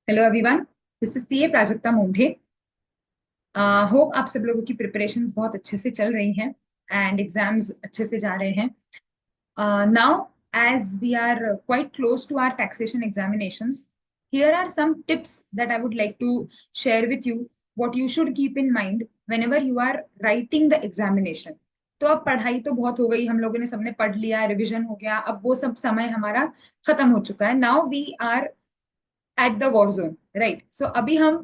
Hello everyone, this is CA Prajakta Mondhe. Hope आप सब लोगों की प्रिपरेशंस बहुत अच्छे से चल रही हैं एंड एग्जाम्स अच्छे से जा रहे हैं। Now as we are quite close to our taxation examinations, here are some tips that I would like to share with you, what you should keep in mind whenever you are writing the examination. तो अब पढ़ाई तो बहुत हो गई, हम लोगों ने सबने पढ़ लिया, रिवीजन हो गया, अब वो सब समय हमारा खत्म हो चुका है। Now we are at the war zone, right. So अभी हम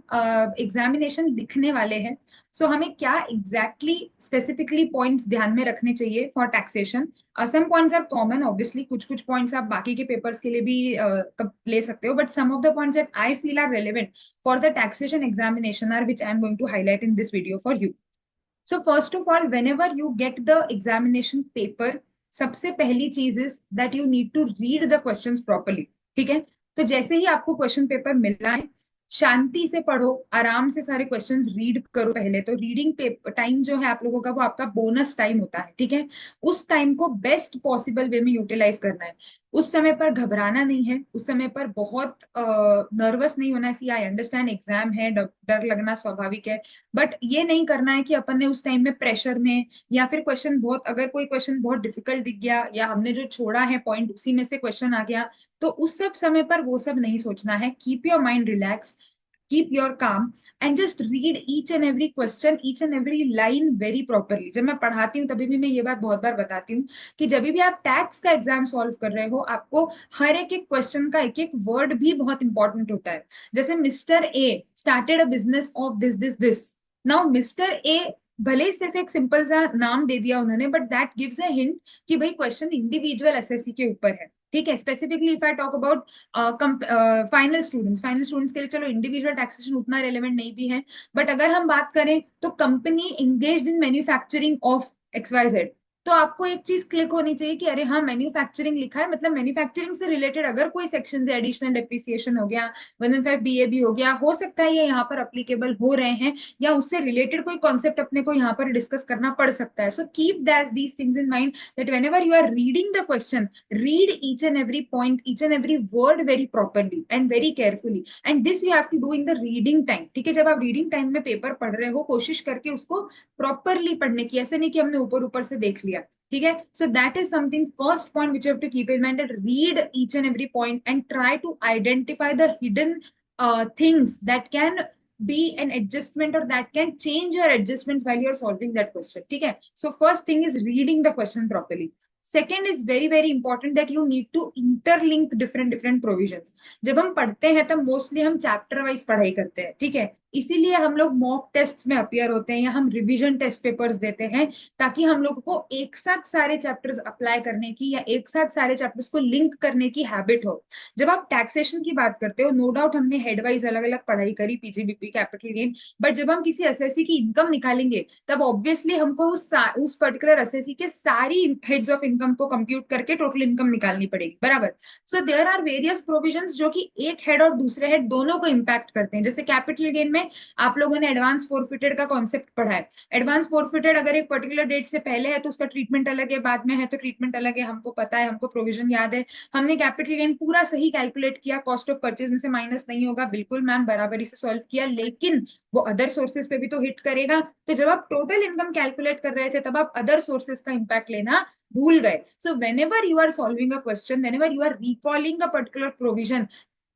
एग्जामिनेशन लिखने वाले हैं। सो हमें क्या एग्जैक्टली स्पेसिफिकली पॉइंट्स ध्यान में रखने चाहिए for taxation. Some points are common, obviously कुछ कुछ पॉइंट्स आप बाकी के पेपर्स के लिए भी ले सकते हो, but some of the points that I feel are relevant for the taxation examination are which I am going to highlight in this video for you. So first of all, whenever you get the examination paper, सबसे पहली चीज is that you need to read the question properly. ठीक है, तो जैसे ही आपको question paper मिलना है, शांति से पढ़ो, आराम से सारे क्वेश्चंस रीड करो। पहले तो रीडिंग पेपर टाइम जो है आप लोगों का, वो आपका बोनस टाइम होता है। ठीक है, उस टाइम को बेस्ट पॉसिबल वे में यूटिलाइज करना है। उस समय पर घबराना नहीं है, उस समय पर बहुत नर्वस नहीं होना है। सी आई अंडरस्टैंड एग्जाम है, डर लगना स्वाभाविक है, बट ये नहीं करना है कि अपन ने उस टाइम में प्रेशर में, या फिर क्वेश्चन बहुत, अगर कोई क्वेश्चन बहुत डिफिकल्ट दिख गया या हमने जो छोड़ा है पॉइंट उसी में से क्वेश्चन आ गया, तो उस सब समय पर वो सब नहीं सोचना है। Keep your mind relax, keep your calm and just read each and every question, each and every line very properly. जब मैं पढ़ाती हूँ तभी भी मैं ये बात बहुत बार बताती हूँ कि जब भी आप टैक्स का एग्जाम सॉल्व कर रहे हो, आपको हर एक एक क्वेश्चन का एक एक वर्ड भी बहुत इंपॉर्टेंट होता है। जैसे mister A started a business of this this this. Now mister A, भले ही सिर्फ एक सिंपल सा नाम दे दिया उन्होंने, but that gives a hint कि भाई क्वेश्चन इंडिविजुअल एसएससी के ऊपर है। ठीक है, specifically if I talk about final students के लिए चलो इंडिविजुअल टैक्सेशन उतना रेलेवेंट नहीं भी है, बट अगर हम बात करें तो company engaged in manufacturing of XYZ, तो आपको एक चीज क्लिक होनी चाहिए कि अरे हाँ, मैन्युफैक्चरिंग लिखा है, मतलब मैन्युफैक्चरिंग से रिलेटेड अगर कोई सेक्शन है, एडिशनल डेप्रिसिएशन हो गया, 115 BA भी हो गया, हो सकता है ये यहाँ पर अप्लीकेबल हो रहे हैं, या उससे रिलेटेड कोई कॉन्सेप्ट अपने को यहाँ पर डिस्कस करना पड़ सकता है। So keep that these things in mind, that whenever you are reading the question, read each and every point, each and every word very properly and very carefully, and this you have to do in the reading time। ठीक है, जब आप reading time में paper पढ़ रहे हो, कोशिश करके उसको प्रॉपरली पढ़ने की, ऐसे नहीं कि हमने ऊपर ऊपर से देख लिया। ठीक है, so that is something, first point which you have to keep in mind, read each and every point and try to identify the hidden things that can be an adjustment or that can change your adjustments while you're solving that question। ठीक है, so first thing is reading the question properly। Second is very very important that you need to interlink different different provisions. जब हम पढ़ते हैं तब mostly हम chapter wise पढ़ाई करते हैं। ठीक है, इसीलिए हम लोग मॉक टेस्ट में अपियर होते हैं या हम रिवीजन टेस्ट पेपर्स देते हैं, ताकि हम लोग को एक साथ सारे चैप्टर्स अप्लाई करने की या एक साथ सारे चैप्टर्स को लिंक करने की हैबिट हो। जब आप टैक्सेशन की बात करते हो, नो डाउट हमने हेड वाइज अलग अलग पढ़ाई करी, पीजीबीपी, कैपिटल गेन, बट जब हम किसी एसएससी की इनकम निकालेंगे, तब ऑब्वियसली हमको उस पर्टिकुलर एसएससी के सारी हेड्स ऑफ इनकम को कंप्यूट करके टोटल इनकम निकालनी पड़ेगी, बराबर। So there are various provisions जो कि एक हेड और दूसरे हेड दोनों को इम्पैक्ट करते हैं। जैसे कैपिटल गेन में आप लोगों ने एडवांस फोरफिटेड का कॉन्सेप्ट पढ़ा है। एडवांस फोरफिटेड अगर एक पर्टिकुलर डेट से पहले है तो उसका ट्रीटमेंट अलग है, बाद में है तो ट्रीटमेंट अलग है, हमको पता है, हमको प्रोविजन याद है। हमने कैपिटल गेन पूरा सही कैलकुलेट किया, कॉस्ट ऑफ परचेज में से माइनस नहीं होगा, बिल्कुल मैम बराबरी से सॉल्व किया, लेकिन वो अदर सोर्सेज पे भी तो हिट करेगा। तो जब आप टोटल इनकम कैलकुलेट कर रहे थे, तब आप अदर सोर्सेज का इंपैक्ट लेना भूल गए। So whenever you are solving a question, whenever you are recalling a particular provision,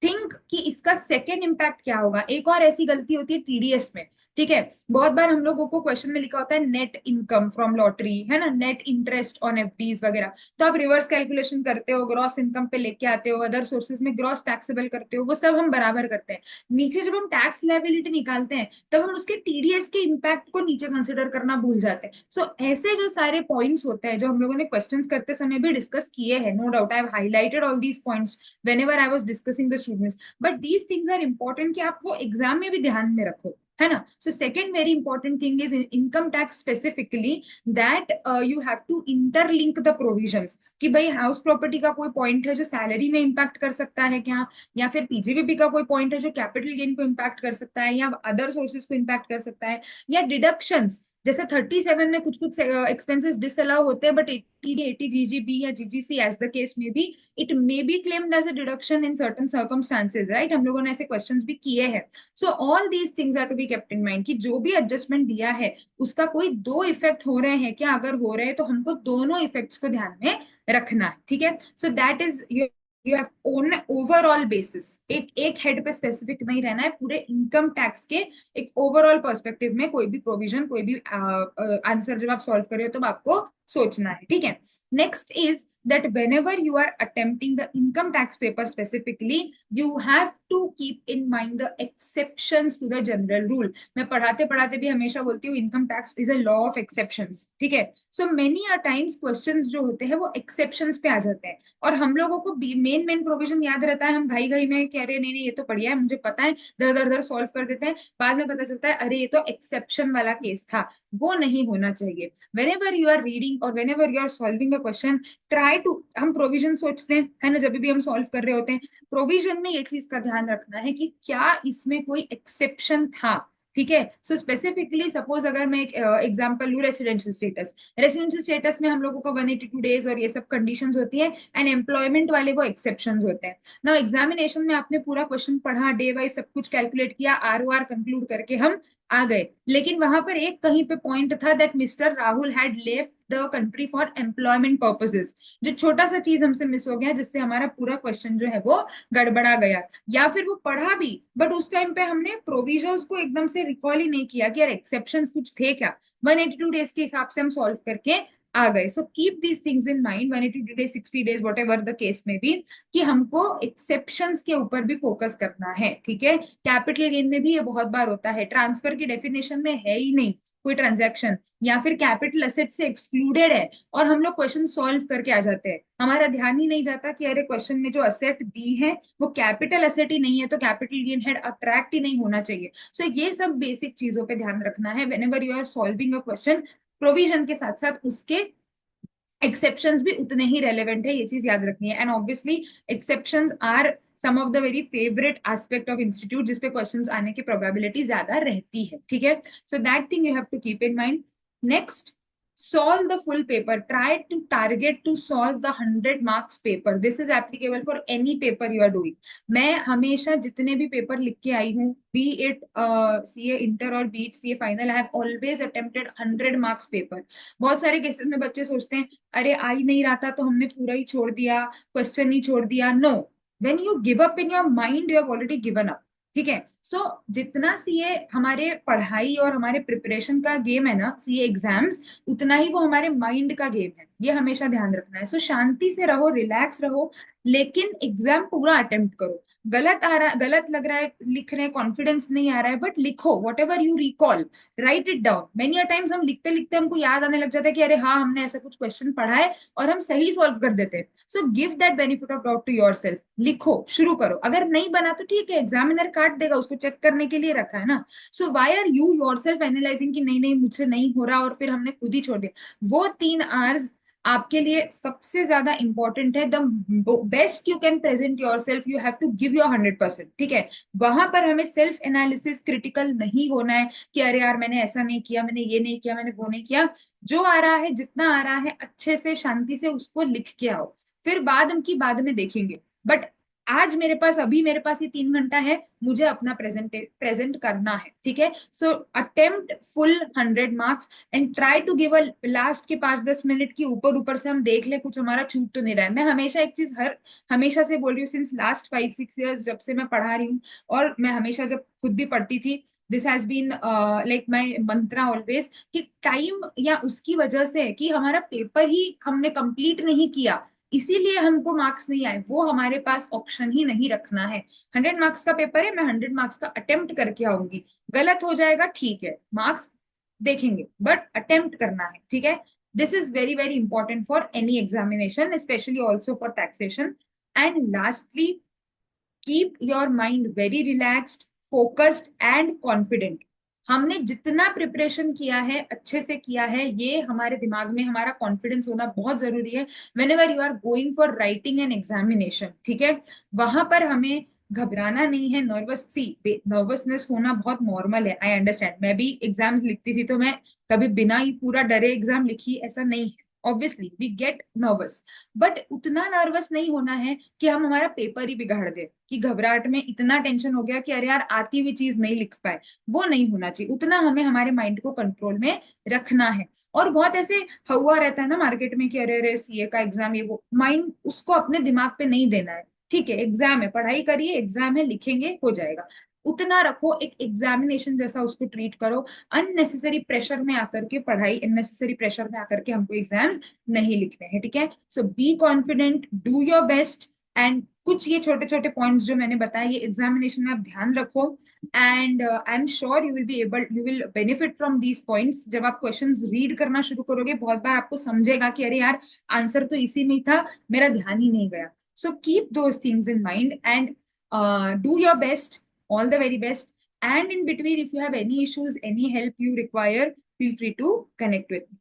think कि इसका सेकेंड इंपैक्ट क्या होगा। एक और ऐसी गलती होती है टीडीएस में। ठीक है, बहुत बार हम लोगों को क्वेश्चन में लिखा होता है नेट इनकम फ्रॉम लॉटरी, है ना, नेट इंटरेस्ट ऑन एफडीज वगैरह, तो आप रिवर्स कैलकुलेशन करते हो, ग्रॉस इनकम पे लेके आते हो, अदर सोर्सेज में ग्रॉस टैक्सेबल करते हो, वो सब हम बराबर करते हैं। नीचे जब हम टैक्स लायबिलिटी निकालते हैं, तब हम उसके टीडीएस के इम्पैक्ट को नीचे कंसिडर करना भूल जाते हैं। सो ऐसे जो सारे पॉइंट्स होते हैं, जो हम लोगों ने क्वेश्चंस करते समय भी डिस्कस किए हैं, no doubt I have highlighted all these points whenever I was discussing the students, but these things are important कि आप वो एग्जाम में भी ध्यान में रखो, है ना। So second very important thing is income tax specifically, that you have to interlink the provisions, कि भाई हाउस प्रॉपर्टी का कोई पॉइंट है जो सैलरी में इंपैक्ट कर सकता है क्या, या फिर पीजीबीपी का कोई पॉइंट है जो कैपिटल गेन को इंपैक्ट कर सकता है, या अदर सोर्सेज को इंपैक्ट कर सकता है, या डिडक्शंस जैसे 37 में कुछ कुछ एक्सपेंसेस डिसअलाउ होते हैं, बट 80 जीजीबी या जीजीसी एज द केस में भी it may be claimed as a deduction in certain circumstances, right? हम लोगों ने ऐसे क्वेश्चंस भी किए हैं। So all these things are to be kept in mind कि जो भी एडजस्टमेंट दिया है उसका कोई दो इफेक्ट हो रहे हैं क्या, अगर हो रहे हैं तो हमको दोनों इफेक्ट्स को ध्यान में रखना है, ठीक है? So that is you have on overall basis, एक एक हेड पे स्पेसिफिक नहीं रहना है, पूरे इनकम टैक्स के एक ओवरऑल पर्सपेक्टिव में कोई भी प्रोविजन, कोई भी आंसर जब आप सॉल्व कर रहे हो तो आपको सोचना है, ठीक है? Next is that whenever you are attempting the income tax paper specifically, you have to keep in mind the exceptions to the general rule. मैं पढ़ाते पढ़ाते भी हमेशा बोलती हूँ income tax is a law of exceptions, ठीक है? So many a times questions जो होते हैं वो एक्सेप्शंस पे आ जाते हैं, और हम लोगों को मेन मेन प्रोविजन याद रहता है, हम घाई घाई में कह रहे हैं नहीं नहीं ये तो बढ़िया है मुझे पता है, दर दर दर सॉल्व कर देते हैं, बाद में पता चलता है अरे ये तो एक्सेप्शन वाला केस था। वो नहीं होना चाहिए। whenever you are reading or whenever you are solving a question, try to, हम प्रोविजन सोचते हैं है ना, जब भी हम सॉल्व कर रहे होते हैं, प्रोविजन में ये चीज का ध्यान रखना है कि क्या इसमें कोई एक्सेप्शन था, ठीक है? सो स्पेसिफिकली सपोज अगर मैं एक एग्जांपल लूं, रेसिडेंशियल स्टेटस, रेसिडेंशियल स्टेटस में हम लोगों को 182 डेज और ये सब कंडीशंस होती है, एंड एम्प्लॉयमेंट वाले वो एक्सेप्शंस होते हैं ना। एग्जामिनेशन में आपने पूरा क्वेश्चन पढ़ा, डे वाइज सब कुछ कैलकुलेट किया, आर कंक्लूड करके हम आ गए, लेकिन वहां पर एक कहीं पे पॉइंट था that mister Rahul had left the country for employment purposes, जो छोटा सा चीज हमसे मिस हो गया जिससे हमारा पूरा क्वेश्चन जो है वो गड़बड़ा गया, या फिर वो पढ़ा भी बट उस टाइम पे हमने प्रोविजंस को एकदम से रिकॉल ही नहीं किया कि यार एक्सेप्शंस कुछ थे क्या, 182 डेज के हिसाब से हम सॉल्व करके आ गए। So keep these things in mind, 182 days, 60 days, what ever the case में भी, कि हमको एक्सेप्शंस के ऊपर भी फोकस करना है, ठीक है? कैपिटल गेन में भी ये बहुत बार होता है, ट्रांसफर की डेफिनेशन में है ही नहीं कोई ट्रांजैक्शन, या फिर कैपिटल एसेट से एक्सक्लूडेड है, और हम लोग क्वेश्चन सॉल्व करके आ जाते हैं, हमारा ध्यान ही नहीं जाता कि अरे क्वेश्चन में जो असेट दी है वो कैपिटल एसेट ही नहीं है, तो कैपिटल गेन हेड अट्रैक्ट ही नहीं होना चाहिए। सो ये सब बेसिक चीजों पे ध्यान रखना है whenever you are solving a question, provision के साथ साथ उसके एक्सेप्शंस भी उतने ही रेलेवेंट है, ये चीज याद रखनी है। And obviously exceptions are some of the very favourite aspect of institute, जिसपे क्वेश्चंस आने की प्रोबेबिलिटी ज्यादा रहती है, ठीक है? So that thing you have to keep in mind. Next, solve the full paper, try to target to solve the 100 marks paper, this is applicable for any paper you are doing। मैं हमेशा जितने भी paper लिख के आई हूँ, B it CA inter और B it CA final, I have always attempted 100 marks paper. बहुत सारे केसेस में बच्चे सोचते हैं अरे आ ही नहीं रहा था तो हमने पूरा ही छोड़ दिया, क्वेश्चन ही छोड़ दिया। No, when you give up in your mind you have already given up, ठीक है? सो जितना सीए हमारे पढ़ाई और हमारे प्रिपरेशन का गेम है ना, सीए एग्जाम्स, उतना ही वो हमारे माइंड का गेम है, ये हमेशा ध्यान रखना है। सो शांति से रहो, रिलैक्स रहो, लेकिन एग्जाम पूरा अटेम्प्ट करो। गलत आ रहा, गलत लग रहा है लिख रहे हैं, कॉन्फिडेंस नहीं आ रहा है, बट लिखो, what ever you recall, right it down. Many a times हम लिखते लिखते हमको याद आने लग जाता है कि अरे हाँ हमने ऐसा कुछ क्वेश्चन पढ़ा है, और हम सही सॉल्व कर देते हैं। So give that benefit of doubt to yourself, लिखो, शुरू करो, अगर नहीं बना तो ठीक है, एग्जामिनर काट देगा, उसको चेक करने के लिए रखा है ना। So why are you yourself analysing कि नहीं नहीं मुझसे नहीं हो रहा और फिर हमने खुद ही छोड़ दिया? वो 3 आवर्स आपके लिए सबसे ज्यादा इंपॉर्टेंट है। The best you can present yourself, you have to give your 100%, ठीक है? वहां पर हमें सेल्फ एनालिसिस क्रिटिकल नहीं होना है कि अरे यार मैंने ऐसा नहीं किया, मैंने ये नहीं किया, मैंने वो नहीं किया। जो आ रहा है, जितना आ रहा है, अच्छे से शांति से उसको लिख के आओ, फिर बाद में देखेंगे। बट आज मेरे पास, अभी मेरे पास ये 3 घंटा है, मुझे अपना प्रेजेंट करना है, ठीक है? So attempt full 100 marks and try to give a last के 5-10 मिनट की ऊपर ऊपर से हम देख ले कुछ हमारा छूट तो नहीं रहा है। मैं हमेशा एक चीज हमेशा से बोल रही हूँ, सिंस लास्ट 5-6 ईयर्स जब से मैं पढ़ा रही हूँ, और मैं हमेशा जब खुद भी पढ़ती थी, this has been like my mantra always, कि टाइम या उसकी वजह से कि हमारा पेपर ही हमने कंप्लीट नहीं किया, इसीलिए हमको मार्क्स नहीं आए, वो हमारे पास ऑप्शन ही नहीं रखना है। 100 मार्क्स का पेपर है, मैं 100 मार्क्स का अटेम्प्ट करके आऊंगी, गलत हो जाएगा ठीक है, मार्क्स देखेंगे, बट अटेम्प्ट करना है, ठीक है? This is very very important for any examination, specially also for taxation. And lastly, keep your mind very relaxed, focused and confident. हमने जितना प्रिपरेशन किया है, अच्छे से किया है, ये हमारे दिमाग में हमारा कॉन्फिडेंस होना बहुत जरूरी है whenever you are going for writing an examination, ठीक है? वहां पर हमें घबराना नहीं है, नर्वस सी नर्वसनेस होना बहुत नॉर्मल है, आई अंडरस्टैंड। मैं भी एग्जाम्स लिखती थी तो मैं कभी बिना ही पूरा डरे एग्जाम लिखी ऐसा नहीं है। Obviously we get nervous, but उतना नर्वस नहीं होना है कि हम हमारा पेपर ही बिगाड़ दे, कि घबराहट में इतना टेंशन हो गया कि अरे यार आती हुई चीज नहीं लिख पाए। वो नहीं होना चाहिए, उतना हमें हमारे माइंड को कंट्रोल में रखना है। और बहुत ऐसे हुआ रहता है ना मार्केट में कि अरे अरे सीए का एग्जाम, ये वो, माइंड उसको अपने दिमाग पे नहीं देना है। ठीक है एग्जाम है, पढ़ाई करिए, एग्जाम है, लिखेंगे, हो जाएगा। उतना रखो, एक एग्जामिनेशन जैसा उसको ट्रीट करो। अननेसेसरी प्रेशर में आकर के पढ़ाई, अननेसेसरी प्रेशर में आकर के हमको एग्जाम्स नहीं लिखने हैं, ठीक है। So be confident, do your best. And कुछ ये छोटे छोटे पॉइंट्स जो मैंने बताए ये एग्जामिनेशन में आप ध्यान रखो। And I am sure you will benefit from these points. जब आप क्वेश्चंस रीड करना शुरू करोगे बहुत बार आपको समझेगा कि अरे यार आंसर तो इसी में ही था, मेरा ध्यान ही नहीं गया। So keep those things in mind and do your best. All the very best. And in between, if you have any issues, any help you require, feel free to connect with me.